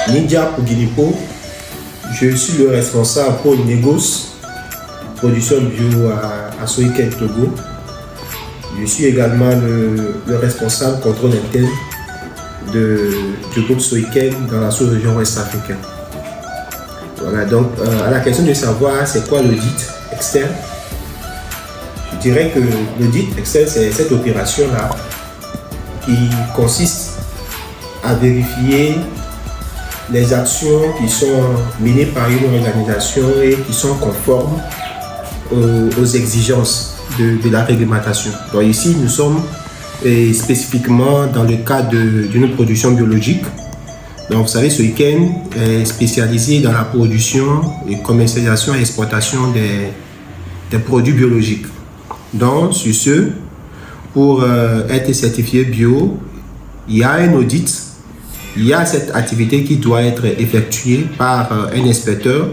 Nindia Puginipo, je suis le responsable pour Négos, production bio à Soiken, Togo. Je suis également le responsable contrôle interne du groupe Soiken dans la sous-région ouest africaine. Voilà, donc à la question de savoir c'est quoi l'audit externe, je dirais que l'audit externe, c'est cette opération-là qui consiste à vérifier les actions qui sont menées par une organisation et qui sont conformes aux exigences de la réglementation. Donc ici, nous sommes spécifiquement dans le cadre d'une production biologique. Donc vous savez, Soiken est spécialisé dans la production et commercialisation et exportation des produits biologiques. Donc sur ce, pour être certifié bio, il y a un audit. Il y a cette activité qui doit être effectuée par un inspecteur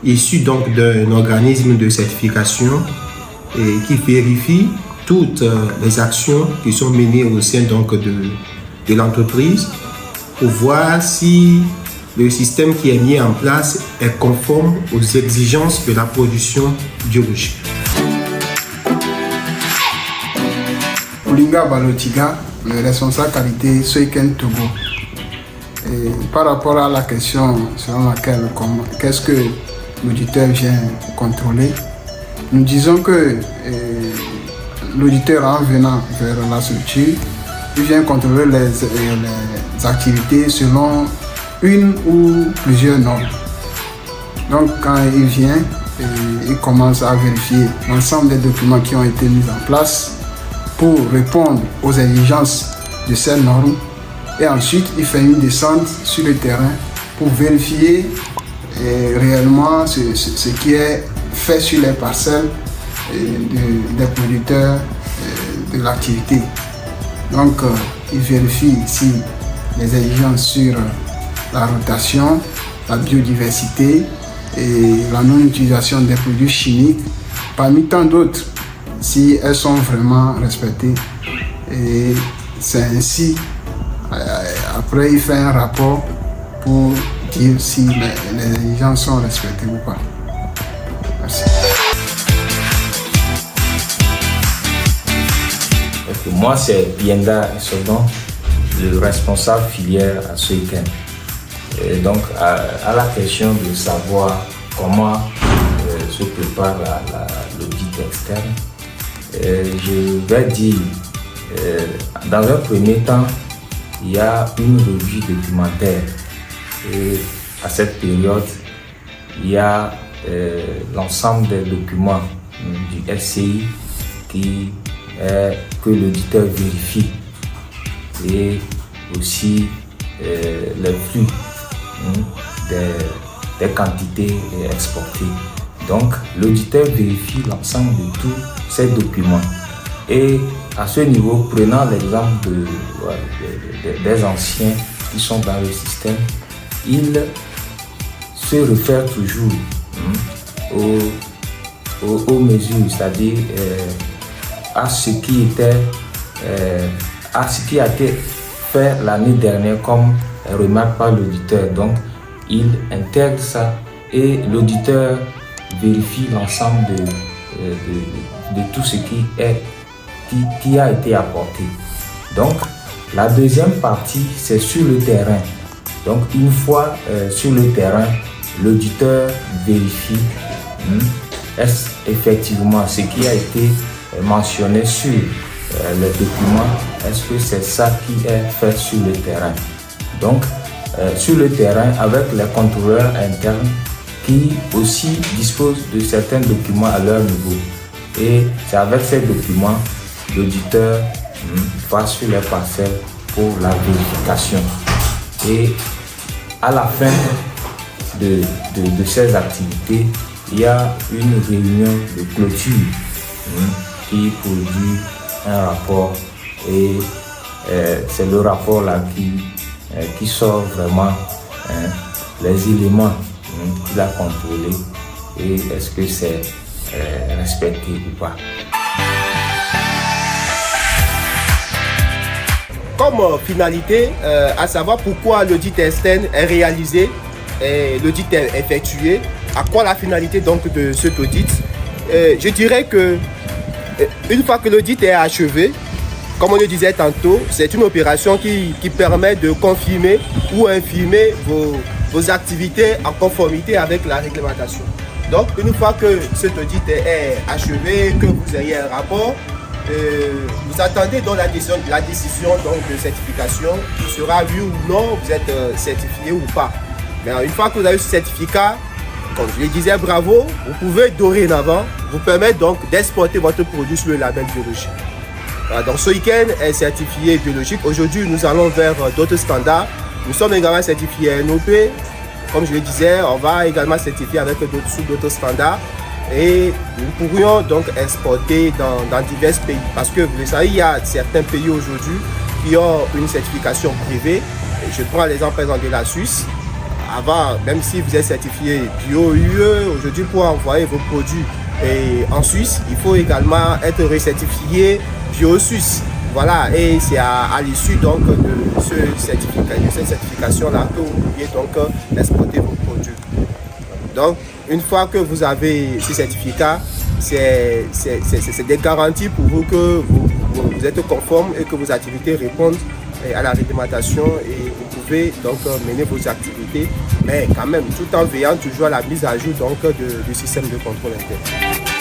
issu donc d'un organisme de certification et qui vérifie toutes les actions qui sont menées au sein donc de l'entreprise pour voir si le système qui est mis en place est conforme aux exigences de la production biologique. Oulinga Balotiga, le responsable qualité Soiken Togo. Et par rapport à la question selon laquelle qu'est-ce que l'auditeur vient contrôler, nous disons que l'auditeur en venant vers la structure, il vient contrôler les activités selon une ou plusieurs normes. Donc quand il vient, il commence à vérifier l'ensemble des documents qui ont été mis en place pour répondre aux exigences de ces normes. Et ensuite, il fait une descente sur le terrain pour vérifier réellement ce qui est fait sur les parcelles des producteurs de l'activité. Donc, il vérifie ici les exigences sur la rotation, la biodiversité et la non-utilisation des produits chimiques, parmi tant d'autres, si elles sont vraiment respectées. Et c'est ainsi. Après, il fait un rapport pour dire si les gens sont respectés ou pas. Merci. Moi, c'est Bienda Sodon, le responsable filière à Soiken. Et donc, à la question de savoir comment se prépare l'audit externe, je vais dire, dans un premier temps, il y a une revue documentaire et à cette période, il y a l'ensemble des documents du SCI que l'auditeur vérifie et aussi les flux des quantités exportées. Donc l'auditeur vérifie l'ensemble de tous ces documents. Et à ce niveau, prenant l'exemple des anciens qui sont dans le système, il se réfère toujours aux mesures, c'est-à-dire à ce qui a été fait l'année dernière comme remarque par l'auditeur. Donc, il intègre ça et l'auditeur vérifie l'ensemble de tout ce qui a été apporté. Donc, la deuxième partie, c'est sur le terrain. Donc, une fois sur le terrain, l'auditeur vérifie est-ce effectivement ce qui a été mentionné sur les documents, est-ce que c'est ça qui est fait sur le terrain. Donc, sur le terrain, avec les contrôleurs internes qui aussi disposent de certains documents à leur niveau. Et c'est avec ces documents, l'auditeur va sur les parcelles pour la vérification. Et à la fin de ces activités, il y a une réunion de clôture qui produit un rapport et c'est le rapport là qui sort vraiment les éléments qu'il a contrôlés et est-ce que c'est respecté ou pas. comme finalité, à savoir pourquoi l'audit externe est réalisé et l'audit est effectué, à quoi la finalité donc de cet audit. Je dirais que une fois que l'audit est achevé, comme on le disait tantôt, c'est une opération qui permet de confirmer ou infirmer vos activités en conformité avec la réglementation. Donc, une fois que cet audit est achevé, que vous ayez un rapport, vous attendez donc la décision donc, de certification qui sera oui ou non, vous êtes certifié ou pas. Mais une fois que vous avez ce certificat, comme je le disais, bravo, vous pouvez dorénavant vous permettre donc d'exporter votre produit sur le label biologique. Voilà, donc Soiken est certifié biologique. Aujourd'hui, nous allons vers d'autres standards. Nous sommes également certifiés NOP. Comme je le disais, on va également certifier avec d'autres standards. Et nous pourrions donc exporter dans divers pays. Parce que vous le savez, il y a certains pays aujourd'hui qui ont une certification privée. Et je prends l'exemple par exemple de la Suisse. Avant, même si vous êtes certifié bio-UE, aujourd'hui pour envoyer vos produits en Suisse, il faut également être recertifié bio-suisse. Voilà, et c'est à l'issue donc de cette certification-là que vous pourriez donc exporter vos produits. Donc, une fois que vous avez ce certificat, c'est des garanties pour vous que vous êtes conforme et que vos activités répondent à la réglementation et vous pouvez donc mener vos activités, mais quand même tout en veillant toujours à la mise à jour donc du système de contrôle interne.